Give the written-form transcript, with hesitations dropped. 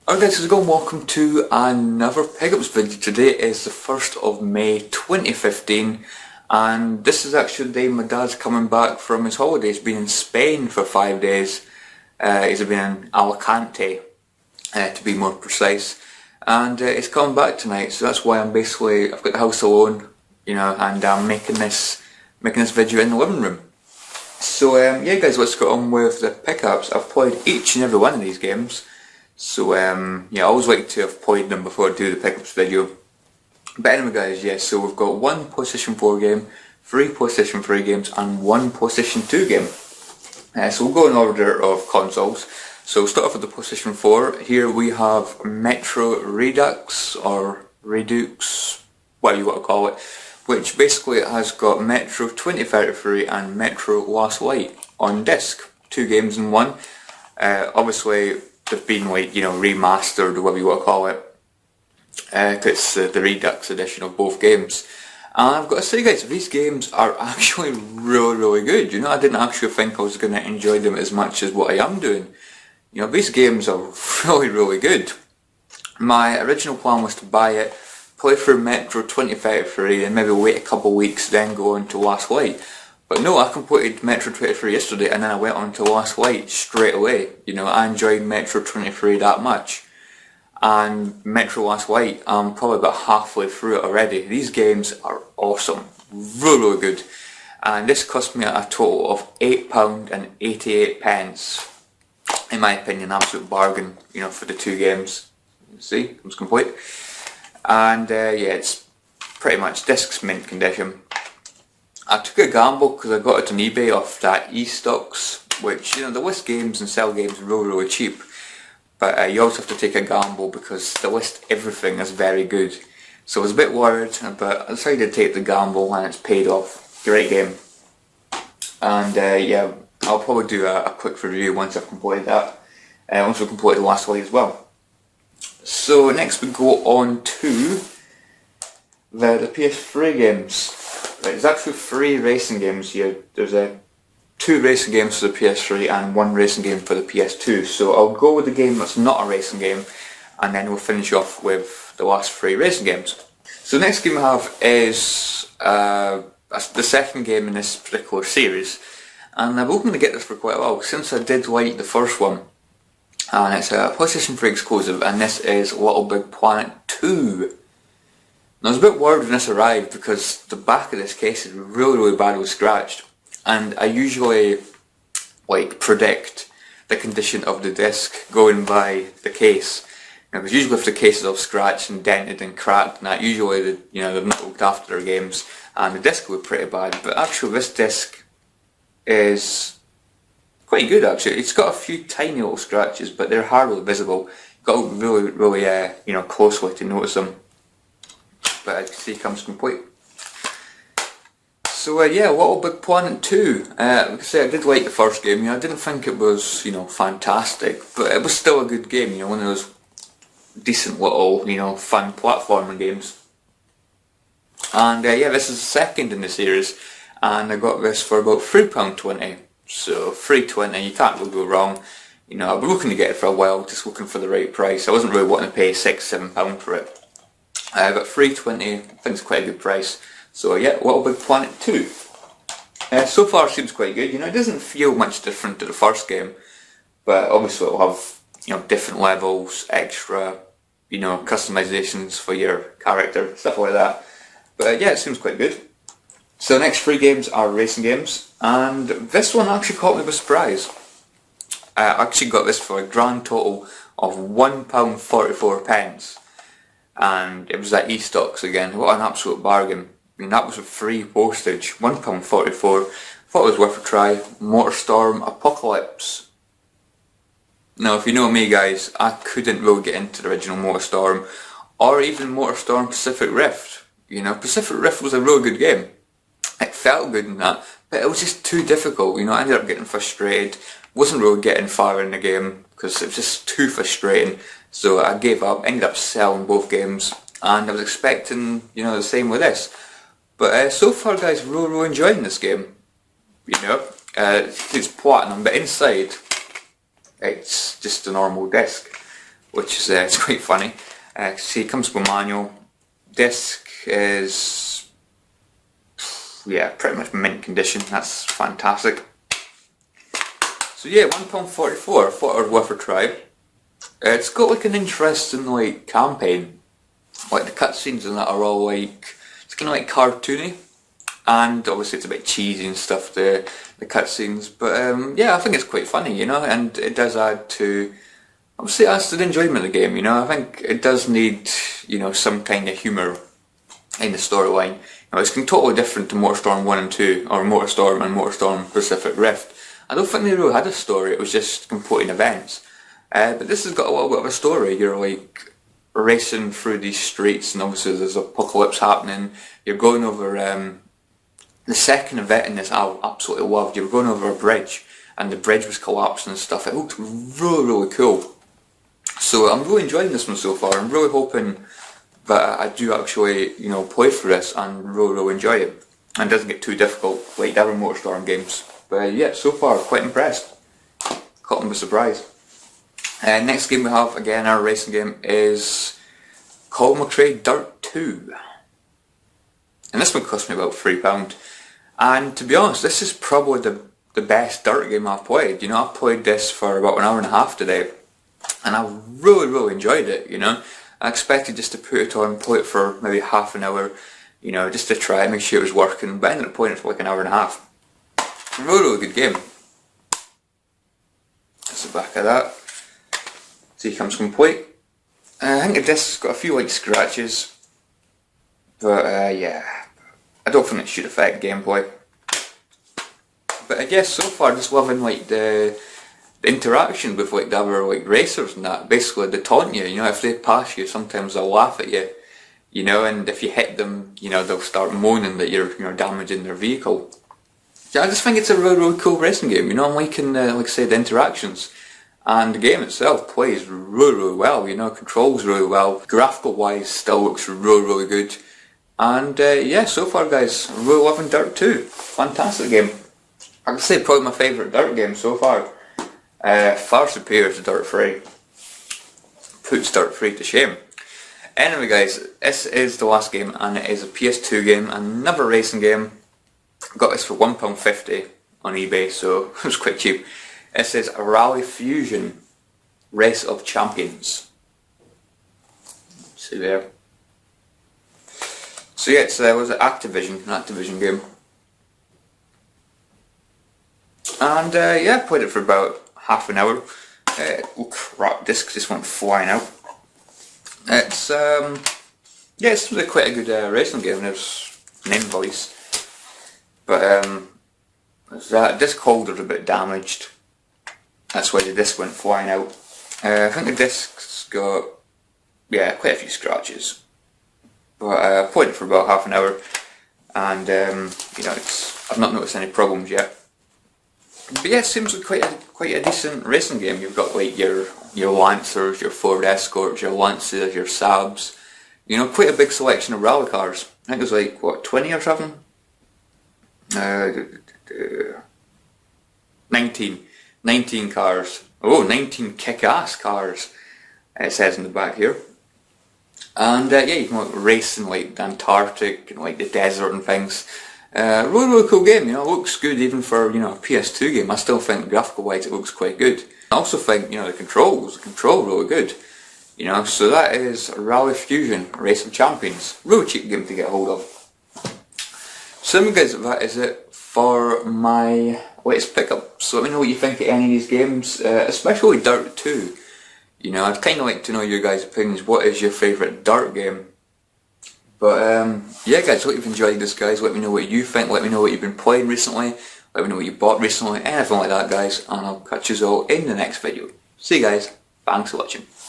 Alright guys, how's it going? Welcome to another pickups video. Today is the 1st of May 2015 and this is actually the day my dad's coming back from his holiday. He's been in Spain for 5 days. He's been in Alicante to be more precise, and he's coming back tonight, so that's why I've got the house alone, and I'm making this video in the living room. So yeah guys, let's get on with the pickups. I've played each and every one of these games. So yeah, I always like to have played them before I do the pickups video. But anyway guys, yeah, so we've got one PlayStation 4 game, 3 PlayStation 3 games and 1 PlayStation 2 game. So we'll go in order of consoles. So we'll start off with the PlayStation 4. Here we have Metro Redux, or Redux, whatever you want to call it, which basically has got Metro 2033 and Metro Last Light on disc. 2 games in one. Obviously they've been remastered or whatever you want to call it. It's the Redux edition of both games. And I've got to say guys, these games are actually really good. I didn't actually think I was going to enjoy them as much as what I am doing. These games are really good. My original plan was to buy it, play through Metro 2033 and maybe wait a couple of weeks then go on to Last Light. But no, I completed Metro 23 yesterday and then I went on to Last Light straight away. I enjoyed Metro 23 that much. And Metro Last Light, I'm probably about halfway through it already. These games are awesome, really good. And this cost me a total of £8.88. In my opinion, absolute bargain, for the 2 games. See, it was complete. And yeah, it's pretty much discs mint condition. I took a gamble because I got it on eBay off that eStocks, which, they list games and sell games really cheap. But you always have to take a gamble because they list everything as very good. So I was a bit worried, but I decided to take the gamble and it's paid off. Great game. And yeah, I'll probably do a quick review once I've completed that. Once we've completed the Last Light as well. So next we go on to the PS3 games. There's actually 3 racing games here. There's 2 racing games for the PS3 and 1 racing game for the PS2. So I'll go with the game that's not a racing game and then we'll finish off with the last 3 racing games. So the next game I have is the second game in this particular series, and I've been going to get this for quite a while since I did like the first one. And it's a PlayStation 3 exclusive, and this is Little Big Planet 2. Now I was a bit worried when this arrived because the back of this case is really badly scratched, and I usually predict the condition of the disc going by the case. Because usually if the case is all scratched and dented and cracked and that, usually they've not looked after their games and the disc will be pretty bad. But actually this disc is quite good actually. It's got a few tiny little scratches but they're hardly visible. You've got to look really closely to notice them. But as you can see, it comes complete. So yeah, Little Big Planet 2. Like I say, I did like the first game. I didn't think it was fantastic, but it was still a good game. One of those decent little fun platforming games. And yeah, this is the second in the series, and I got this for about £3.20. So £3.20, you can't really go wrong. I've been looking to get it for a while, just looking for the right price. I wasn't really wanting to pay £6-7 for it. But £3.20, I think it's quite a good price. So yeah, Little Big Planet 2. So far seems quite good. It doesn't feel much different to the first game, but obviously it'll have different levels, extra customizations for your character, stuff like that. But yeah, it seems quite good. So the next 3 games are racing games, and this one actually caught me by surprise. I actually got this for a grand total of £1.44, and it was at eStocks again. What an absolute bargain. That was with free postage, £1.44. Thought it was worth a try. MotorStorm Apocalypse. Now if you know me guys, I couldn't really get into the original MotorStorm, or even MotorStorm Pacific Rift. Pacific Rift was a really good game. It felt good in that, but it was just too difficult. I ended up getting frustrated, wasn't really getting far in the game because it was just too frustrating. So I gave up, ended up selling both games, and I was expecting the same with this. But so far guys, really enjoying this game. It's platinum, but inside it's just a normal disc. which is it's quite funny. See, it comes with a manual. Disc is, yeah, pretty much mint condition. That's fantastic. So yeah, £1.44. Thought I'd worth a try. It's got like an interesting like campaign. Like the cutscenes and that are all like, it's kind of like cartoony, and obviously it's a bit cheesy and stuff, the cutscenes, but yeah, I think it's quite funny, you know, and it does add to, obviously it adds to the enjoyment of the game, you know. I think it does need, you know, some kind of humour in the storyline. You know, it's totally different to MotorStorm 1 and 2, or MotorStorm and MotorStorm Pacific Rift. I don't think they really had a story, it was just completing events. But this has got a little bit of a story. You're like racing through these streets, and obviously there's apocalypse happening. You're going over the second event in this I absolutely loved. You were going over a bridge, and the bridge was collapsing and stuff. It looked really cool. So I'm really enjoying this one so far. I'm really hoping that I do actually, you know, play through this and really enjoy it, and it doesn't get too difficult like the other MotorStorm games. But yeah, so far quite impressed. Caught them by surprise. Next game we have, again our racing game, is called Mccree Dart 2. And this one cost me about £3. And to be honest, this is probably the best Dart game I've played. You know, I've played this for about an hour and a half today, and I really enjoyed it, you know. I expected just to put it on and play it for maybe half an hour, you know, just to try and make sure it was working, but I ended up playing it for like an hour and a half. Really good game. That's the back of that. See, it comes complete. I think the disc's got a few like scratches, but yeah, I don't think it should affect gameplay. But I guess so far just loving like the interaction with like the other like racers and that. Basically they taunt you, you know, if they pass you sometimes they'll laugh at you, you know, and if you hit them, you know, they'll start moaning that you're damaging their vehicle. So I just think it's a really cool racing game, you know. I'm liking like I say, the interactions. And the game itself plays really well, you know, controls really well. Graphical wise still looks really good. And yeah, so far guys, I'm really loving Dart 2. Fantastic game. I can say probably my favourite Dart game so far. Far superior to Dart 3. Puts Dart 3 to shame. Anyway guys, this is the last game, and it is a PS2 game, another racing game. Got this for £1.50 on eBay, so it was quite cheap. It says Rally Fusion Race of Champions. See there. So yeah, it was an Activision game. And yeah, I played it for about half an hour. Oh crap, disc just went flying out. It's yeah, it's really quite a good racing game. There's an invoice, but that disc holder's a bit damaged. That's why the disc went flying out. I think the disc's got, yeah, quite a few scratches. But I played it for about half an hour, and you know, I've not noticed any problems yet. But yeah, it seems like quite a decent racing game. You've got like your Lancers, your Ford Escorts, your Lancers, your Saabs. You know, quite a big selection of rally cars. I think there's like, what, 20 or something? 19 cars. Oh, 19 kick-ass cars, it says in the back here. And yeah, you can like race in like the Antarctic and like the desert and things. Really cool game, you know. It looks good even for, you know, a PS2 game. I still think graphical wise it looks quite good. I also think, you know, the control really good. You know, so that is Rally Fusion Race of Champions. Really cheap game to get hold of. So anyway guys, that is it for my latest pickup. So let me know what you think of any of these games, especially Dart 2. You know, I'd kind of like to know your guys' opinions. What is your favourite Dart game? But yeah guys, hope you've enjoyed this guys. Let me know what you think, let me know what you've been playing recently, let me know what you bought recently, anything like that guys, and I'll catch you all in the next video. See you guys, thanks for watching.